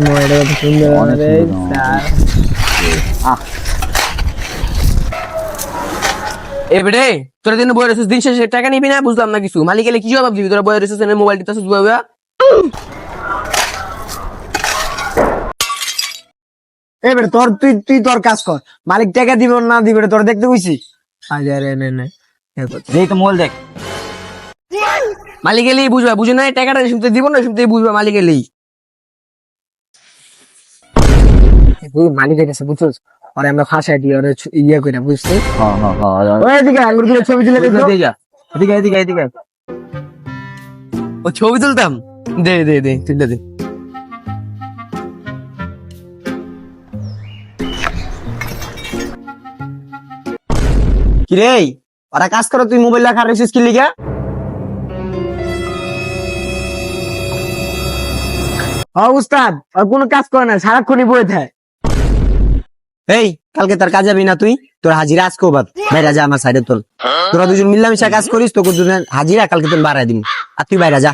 মোবাইলটা কত সুন্দর অনেক রে সুন্দর। স্যার। এবারে তোরা দিন বই রেছিস দিন শেষে টাকা নিবি না বুঝলাম না কিছু মালিক এলে কি জবাব দিবি তোরা বই রেছিস মোবাইল দিতেছিস বইয়া এবারে তোর তুই তুই তোর কাজ কর, মালিক টাকা দিবে না দিবে তোর দেখতে কইছি। আরে নে নে এই তো মোবাইল দেখ। মালিক এলেই বুঝবা বুঝে নাই টাকাটা শুনতে দিব না শুনতে বুঝবা মালিক এলেই মালিকের কাছে বুঝছিস, আর আমরা ফাঁসাই দিই ওরে ইয়ে করে বুঝছিস। হ্যাঁ হ্যাঁ হ্যাঁ ওই এদিকে আঙ্গুর গুলো ছবি তুলে দেখো। এদিকে যা, এদিকে এদিকে এদিকে। ও ছবি তুলতাম দে দে দে তুলে দে কিরে ওরা কাজ করো, তুই মোবাইল রাখা রেছিস কি লিগা? উস্তাদ আর কোনো কাজ করে না, সারাক্ষণই বয়ে থাকে। এই কালকে তার কাজ যাবি না তুই? তোর হাজিরা আজকে বাদ বাইরে যা আমার সাইডে। তোরা দুজন মিলামিশা কাজ করিস, তোকে দুজন হাজিরা কালকে তোর বাড়াই দিবি। আর তুই বাইরে যা।